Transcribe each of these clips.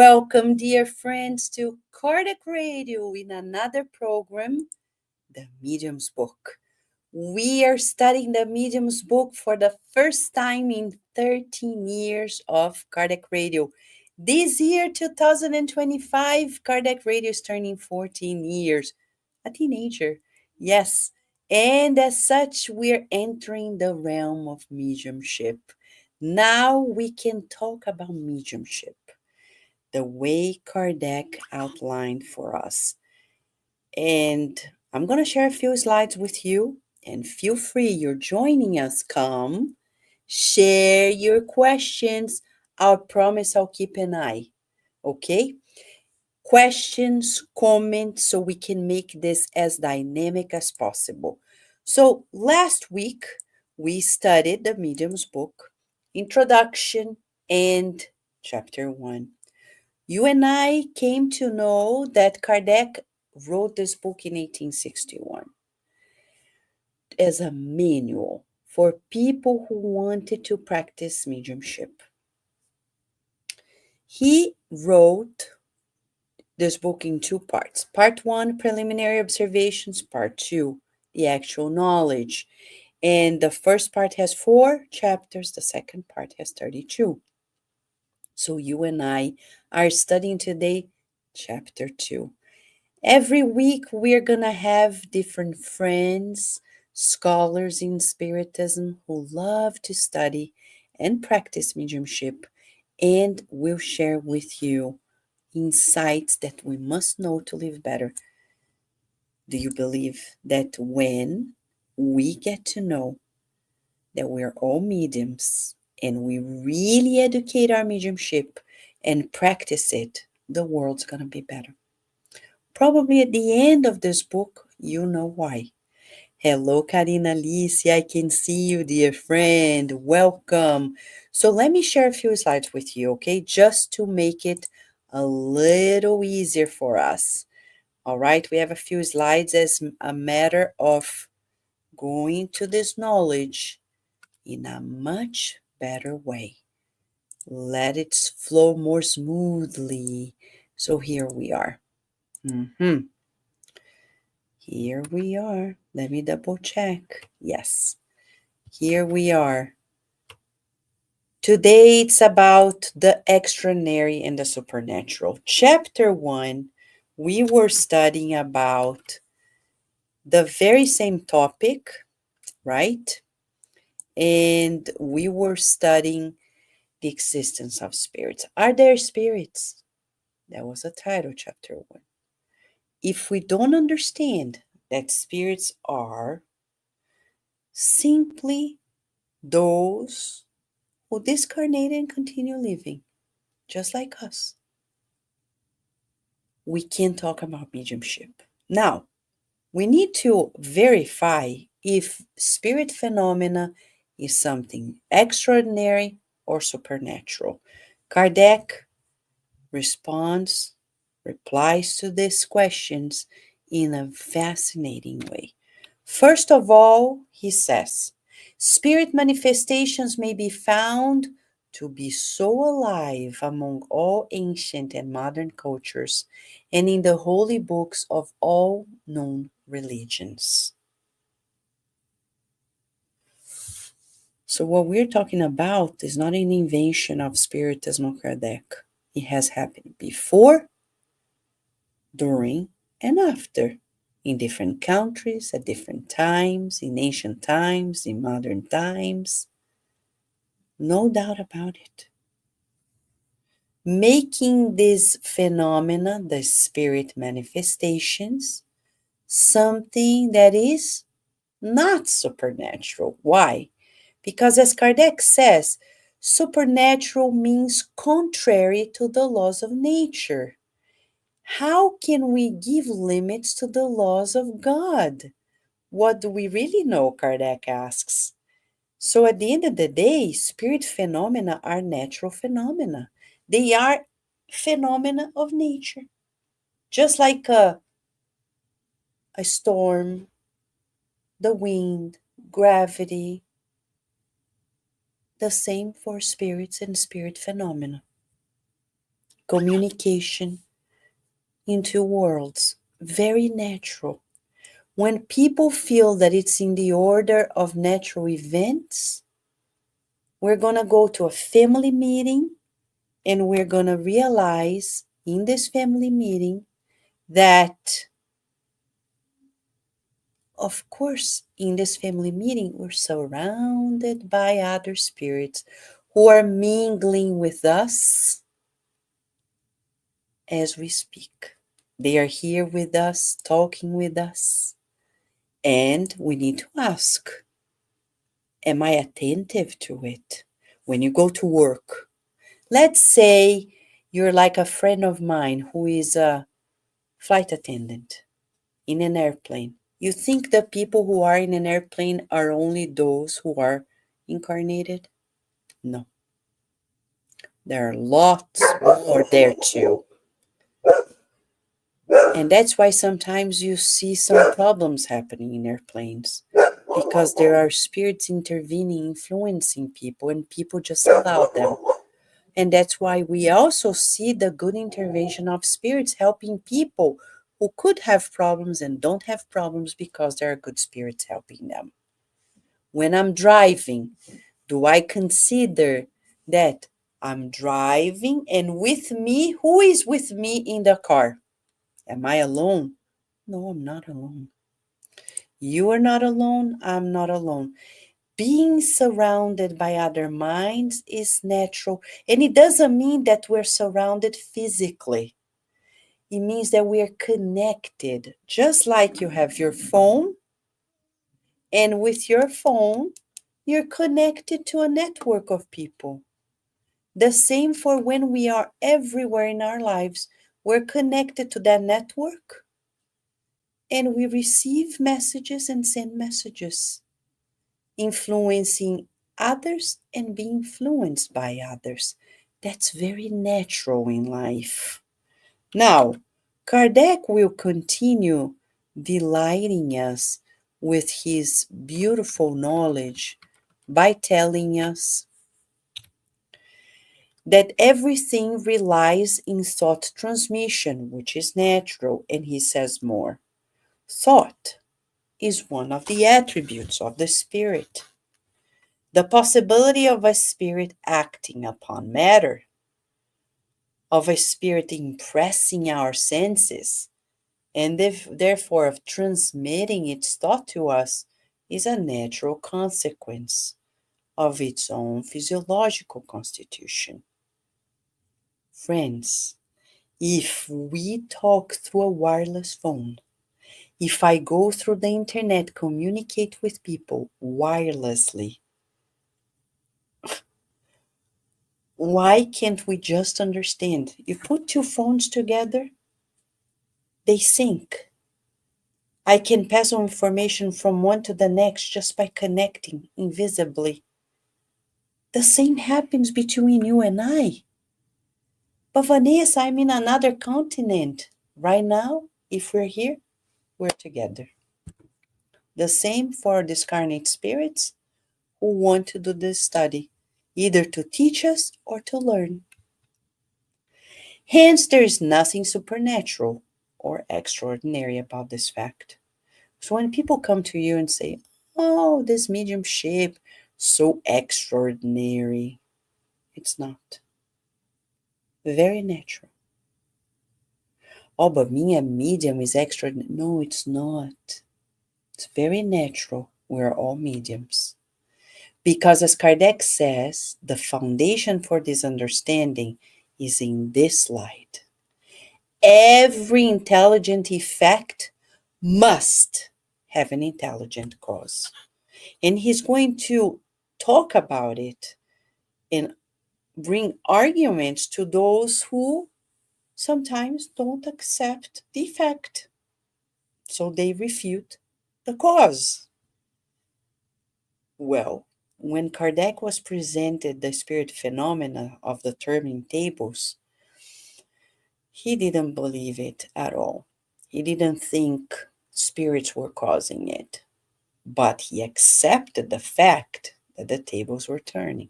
Welcome, dear friends, to Kardec Radio in another program, The Medium's Book. We are studying the Medium's Book for the first time in 13 years of Kardec Radio. This year, 2025, Kardec Radio is turning 14 years. A teenager, yes. And as such, we're entering the realm of mediumship. Now we can talk about mediumship the way Kardec outlined for us. And I'm going to share a few slides with you. And feel free, you're joining us. Come, share your questions. I promise I'll keep an eye. Okay? Questions, comments, so we can make this as dynamic as possible. So last week, we studied the Medium's Book, Introduction and Chapter 1. You and I came to know that Kardec wrote this book in 1861 as a manual for people who wanted to practice mediumship. He wrote this book in two parts. Part 1, preliminary observations. Part 2, the actual knowledge. And the first part has 4 chapters. The second part has 32. So you and I are studying today chapter 2. Every week, we're going to have different friends, scholars in Spiritism who love to study and practice mediumship, and we'll share with you insights that we must know to live better. Do you believe that when we get to know that we're all mediums and we really educate our mediumship and practice it, the world's going to be better? Probably at the end of this book, you know why. Hello, Karina Alice. I can see you, dear friend. Welcome. So let me share a few slides with you, okay? Just to make it a little easier for us. All right, we have a few slides as a matter of going to this knowledge in a much better way. Let it flow more smoothly. So here we are. Here we are. Let me double check. Yes, here we are. Today it's about the extraordinary and the supernatural. Chapter 1, we were studying about the very same topic, right? And we were studying the existence of spirits. Are there spirits? That was the title, chapter 1. If we don't understand that spirits are simply those who discarnate and continue living, just like us, we can talk about mediumship. Now, we need to verify if spirit phenomena is something extraordinary or supernatural. Kardec replies to these questions in a fascinating way. First of all, he says, spirit manifestations may be found to be so alive among all ancient and modern cultures and in the holy books of all known religions. So what we're talking about is not an invention of Spiritism or Kardec. It has happened before, during, and after, in different countries, at different times, in ancient times, in modern times. No doubt about it. Making these phenomena, the spirit manifestations, something that is not supernatural. Why? Because as Kardec says, supernatural means contrary to the laws of nature. How can we give limits to the laws of God? What do we really know, Kardec asks. So at the end of the day, spirit phenomena are natural phenomena. They are phenomena of nature. Just like a storm, the wind, gravity. The same for spirits and spirit phenomena. communication in two worlds. Very natural. When people feel that it's in the order of natural events, we're going to go to a family meeting and we're going to realize in this family meeting that, of course, in this family meeting, we're surrounded by other spirits who are mingling with us as we speak. They are here with us, talking with us, and we need to ask, am I attentive to it? When you go to work, let's say you're like a friend of mine who is a flight attendant in an airplane. You think the people who are in an airplane are only those who are incarnated? No. There are lots more there too. And that's why sometimes you see some problems happening in airplanes, because there are spirits intervening, influencing people, and people just allow them. And that's why we also see the good intervention of spirits helping people who could have problems and don't have problems because there are good spirits helping them. When I'm driving, do I consider that I'm driving and with me, who is with me in the car? Am I alone? No, I'm not alone. You are not alone. I'm not alone. Being surrounded by other minds is natural. And it doesn't mean that we're surrounded physically. It means that we are connected. Just like you have your phone, and with your phone, you're connected to a network of people. The same for when we are everywhere in our lives. We're connected to that network and we receive messages and send messages, influencing others and being influenced by others. That's very natural in life. Now, Kardec will continue delighting us with his beautiful knowledge by telling us that everything relies in thought transmission, which is natural, and he says more. Thought is one of the attributes of the spirit. The possibility of a spirit acting upon matter, of a spirit impressing our senses, and therefore of transmitting its thought to us, is a natural consequence of its own physiological constitution. Friends, if we talk through a wireless phone, if I go through the internet, communicate with people wirelessly, why can't we just understand? You put two phones together, they sync. I can pass on information from one to the next just by connecting invisibly. The same happens between you and I. But Vanessa, I'm in another continent. Right now, if we're here, we're together. The same for discarnate spirits who want to do this study, either to teach us or to learn. Hence, there is nothing supernatural or extraordinary about this fact. So when people come to you and say, oh, this mediumship, so extraordinary, it's not. Very natural. Oh, but being a medium is extraordinary. No, it's not. It's very natural. We're all mediums. Because as Kardec says, the foundation for this understanding is in this light. Every intelligent effect must have an intelligent cause. And he's going to talk about it and bring arguments to those who sometimes don't accept the effect. So they refute the cause. Well, when Kardec was presented the spirit phenomena of the turning tables, he didn't believe it at all. He didn't think spirits were causing it, but he accepted the fact that the tables were turning.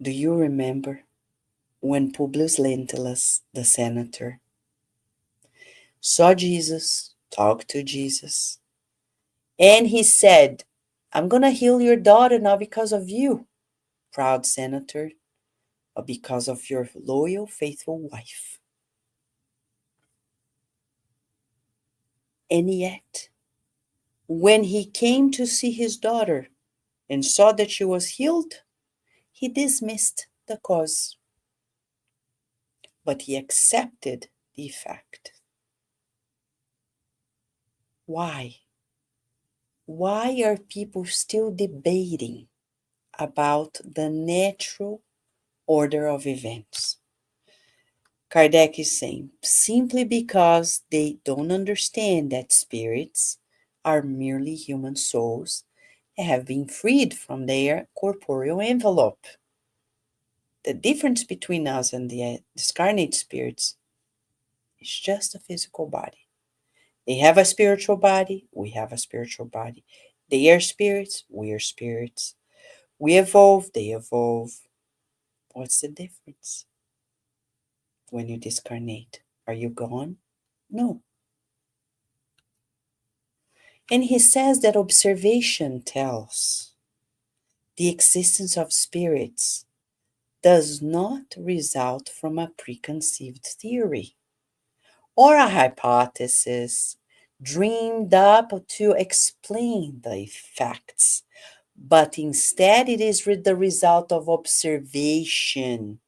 Do you remember when Publius Lentulus, the senator, saw Jesus, talked to Jesus, and he said, I'm going to heal your daughter not because of you, proud senator, but because of your loyal, faithful wife. And yet, when he came to see his daughter and saw that she was healed, he dismissed the cause, but he accepted the effect. Why? Why are people still debating about the natural order of events? Kardec is saying simply because they don't understand that spirits are merely human souls that have been freed from their corporeal envelope. The difference between us and the discarnate spirits is just a physical body. They have a spiritual body, we have a spiritual body. They are spirits, we are spirits. We evolve, they evolve. What's the difference? When you discarnate, are you gone? No. And he says that observation tells the existence of spirits does not result from a preconceived theory or a hypothesis dreamed up to explain the facts, but instead it is the result of observation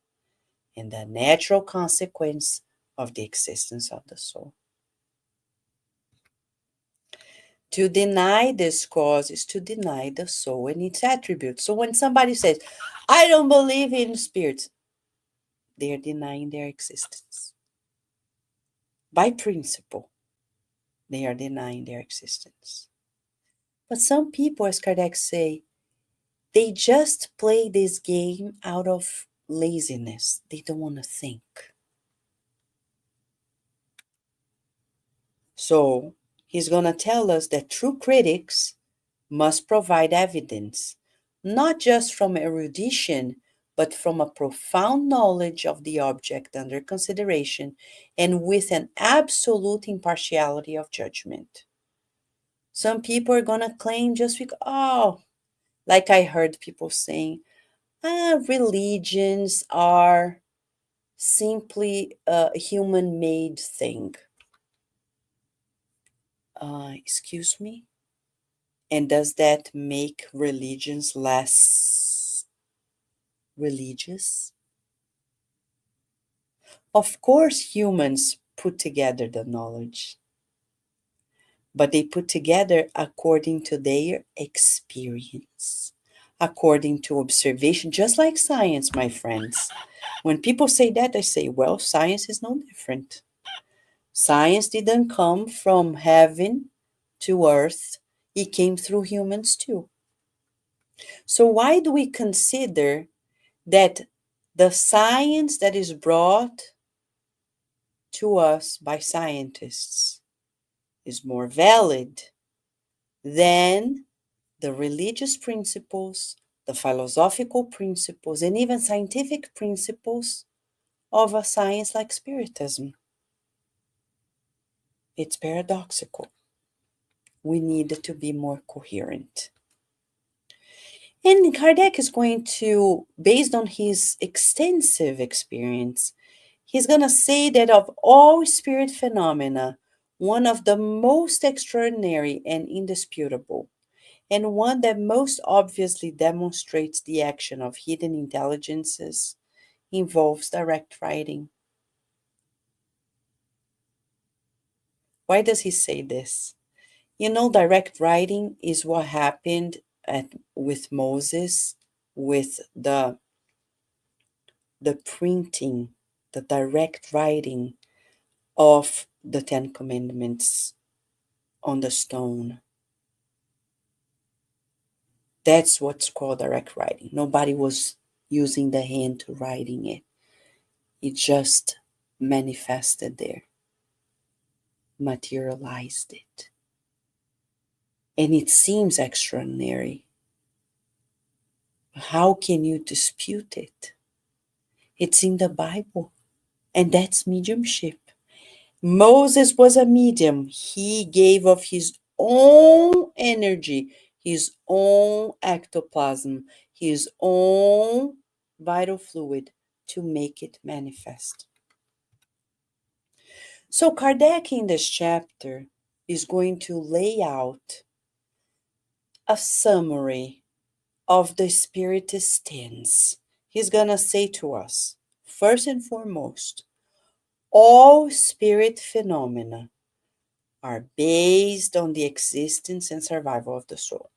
and the natural consequence of the existence of the soul. To deny this cause is to deny the soul and its attributes. So when somebody says, I don't believe in spirits, they are denying their existence. By principle, they are denying their existence. But some people, as Kardec say, they just play this game out of laziness. They don't want to think. So he's going to tell us that true critics must provide evidence, not just from erudition, but from a profound knowledge of the object under consideration and with an absolute impartiality of judgment. Some people are going to claim just because, like I heard people saying, religions are simply a human made thing. Excuse me? And does that make religions less religious? Of course, humans put together the knowledge, but they put together according to their experience, according to observation, just like science, my friends. When people say that, I say, well, science is no different. Science didn't come from heaven to earth, it came through humans too. So, why do we consider that the science that is brought to us by scientists is more valid than the religious principles, the philosophical principles, and even scientific principles of a science like Spiritism? It's paradoxical. We need to be more coherent. And Kardec is going to, based on his extensive experience, he's going to say that of all spirit phenomena, one of the most extraordinary and indisputable, and one that most obviously demonstrates the action of hidden intelligences, involves direct writing. Why does he say this? You know, direct writing is what happened with Moses, with the printing, the direct writing of the Ten Commandments on the stone. That's what's called direct writing. Nobody was using the hand to writing it. It just manifested there, materialized it. And it seems extraordinary. How can you dispute it? It's in the Bible, and that's mediumship. Moses was a medium. He gave of his own energy, his own ectoplasm, his own vital fluid to make it manifest. So Kardec in this chapter is going to lay out a summary of the Spiritist stance. He's going to say to us, first and foremost, all spirit phenomena are based on the existence and survival of the soul.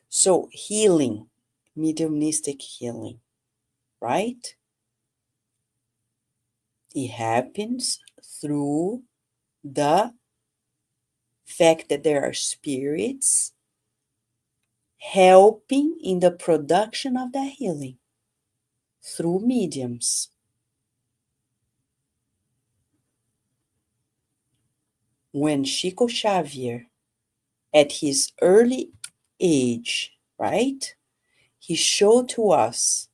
So healing, mediumistic healing, right? It happens through the fact that there are spirits helping in the production of that healing through mediums. When Chico Xavier, at his early age, right, he showed to us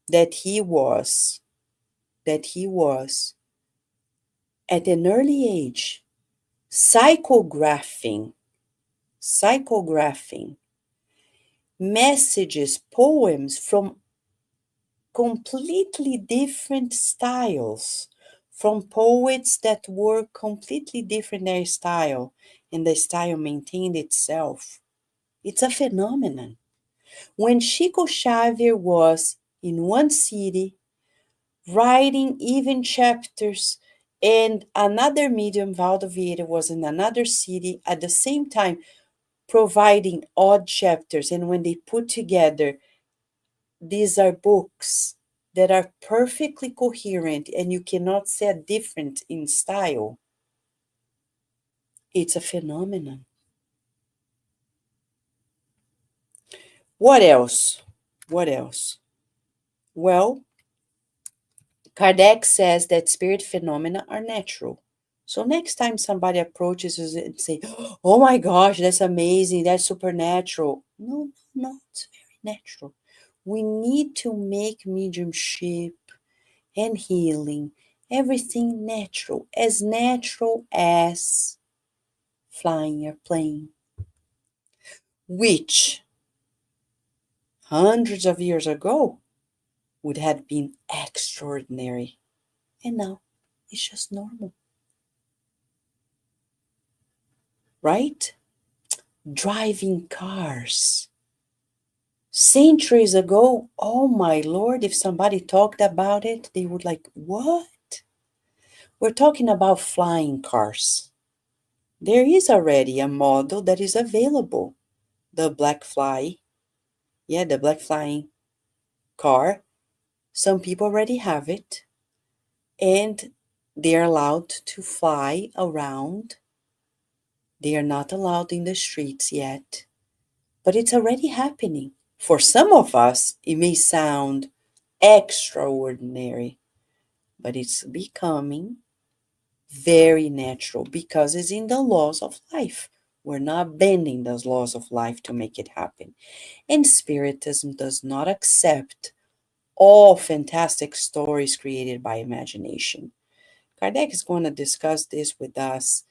that he was at an early age psychographing messages, poems from completely different styles, from poets that were completely different their style, and the style maintained itself. It's a phenomenon. When Chico Xavier was in one city, writing even chapters, and another medium, Valdo Vieira, was in another city at the same time, providing odd chapters, and when they put together, these are books that are perfectly coherent and you cannot say a different in style. It's a phenomenon. What else? What else? Well, Kardec says that spirit phenomena are natural. So next time somebody approaches us and say, "Oh my gosh, that's amazing, that's supernatural." No, no, it's very natural. We need to make mediumship and healing everything natural as flying a plane, which hundreds of years ago would have been extraordinary. And now it's just normal, right? Driving cars. Centuries ago, oh my Lord, if somebody talked about it, they would like, what? We're talking about flying cars. There is already a model that is available, the black fly. Yeah, the black flying car. Some people already have it, and they are allowed to fly around. They are not allowed in the streets yet, but it's already happening. For some of us, it may sound extraordinary, but it's becoming very natural because it's in the laws of life. We're not bending those laws of life to make it happen. And Spiritism does not accept all fantastic stories created by imagination. Kardec is going to discuss this with us,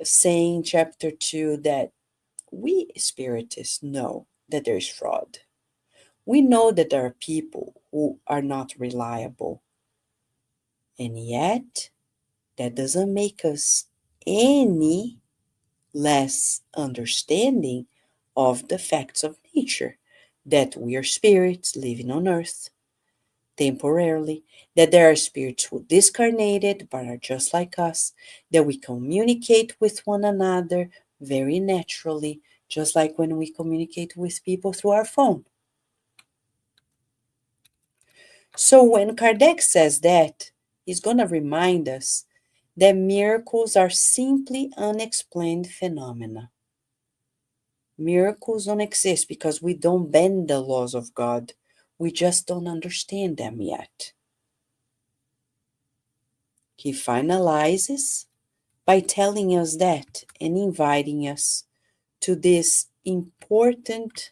saying chapter 2 that we Spiritists know that there is fraud. We know that there are people who are not reliable. And yet, that doesn't make us any less understanding of the facts of nature, that we are spirits living on earth temporarily, that there are spirits who discarnated but are just like us, that we communicate with one another very naturally, just like when we communicate with people through our phone. So when Kardec says that, he's going to remind us that miracles are simply unexplained phenomena. Miracles don't exist because we don't bend the laws of God. We just don't understand them yet. He finalizes by telling us that and inviting us to this important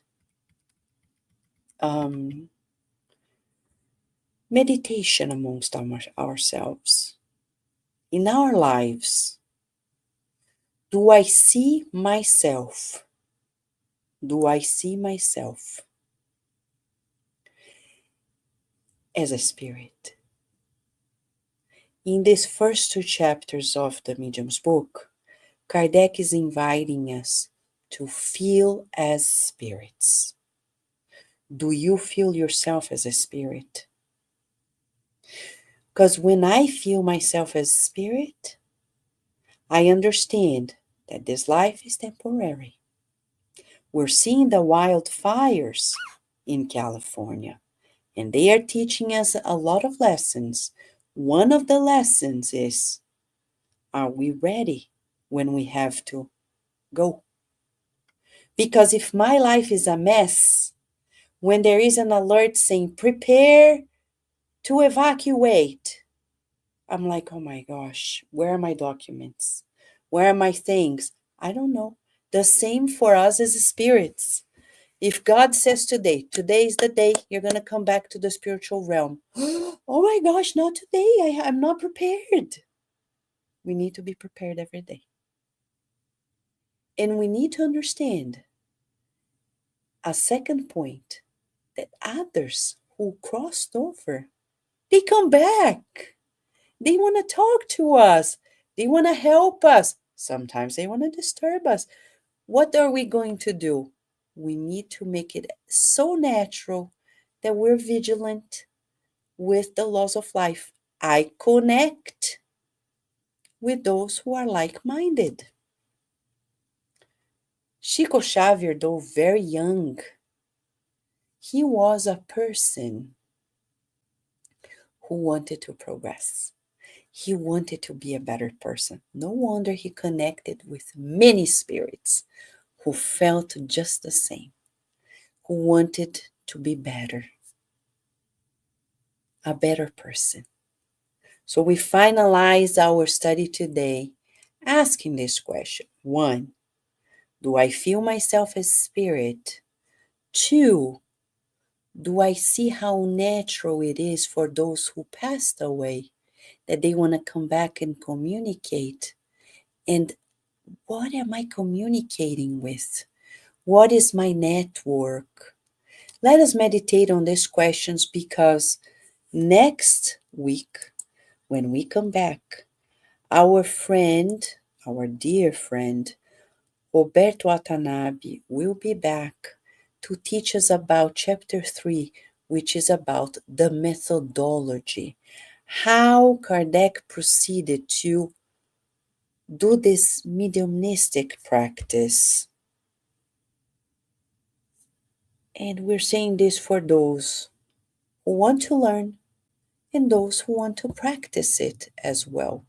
meditation amongst ourselves. In our lives, do I see myself? Do I see myself as a spirit? In these first two chapters of the Medium's book, Kardec is inviting us to feel as spirits. Do you feel yourself as a spirit? Because when I feel myself as spirit, I understand that this life is temporary. We're seeing the wildfires in California, and they are teaching us a lot of lessons. One of the lessons is, are we ready when we have to go? Because if my life is a mess, when there is an alert saying, prepare to evacuate, I'm like, oh my gosh, where are my documents? Where are my things? I don't know. The same for us as spirits. If God says today is the day you're going to come back to the spiritual realm. Oh my gosh, not today. I'm not prepared. We need to be prepared every day. And we need to understand a second point, that others who crossed over, they come back. They want to talk to us. They want to help us. Sometimes they want to disturb us. What are we going to do? We need to make it so natural that we're vigilant with the laws of life. I connect with those who are like-minded. Chico Xavier, though very young, he was a person who wanted to progress. He wanted to be a better person. No wonder he connected with many spirits who felt just the same, who wanted to be better, a better person. So we finalize our study today asking this question. 1, do I feel myself as spirit? 2, do I see how natural it is for those who passed away, that they want to come back and communicate? And what am I communicating with? What is my network? Let us meditate on these questions, because next week, when we come back, our friend, our dear friend, Roberto Watanabe, will be back to teach us about chapter 3, which is about the methodology. How Kardec proceeded to do this mediumistic practice. And we're saying this for those who want to learn and those who want to practice it as well.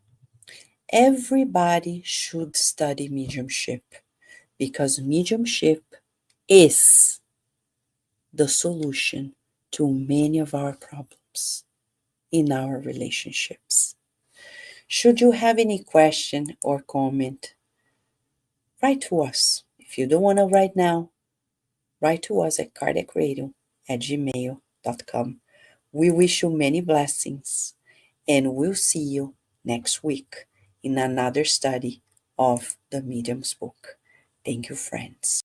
Everybody should study mediumship, because mediumship is the solution to many of our problems in our relationships. Should you have any question or comment, write to us. If you don't want to write now, write to us at kardecradio@gmail.com. We wish you many blessings, and we'll see you next week in another study of the Medium's book. Thank you, friends.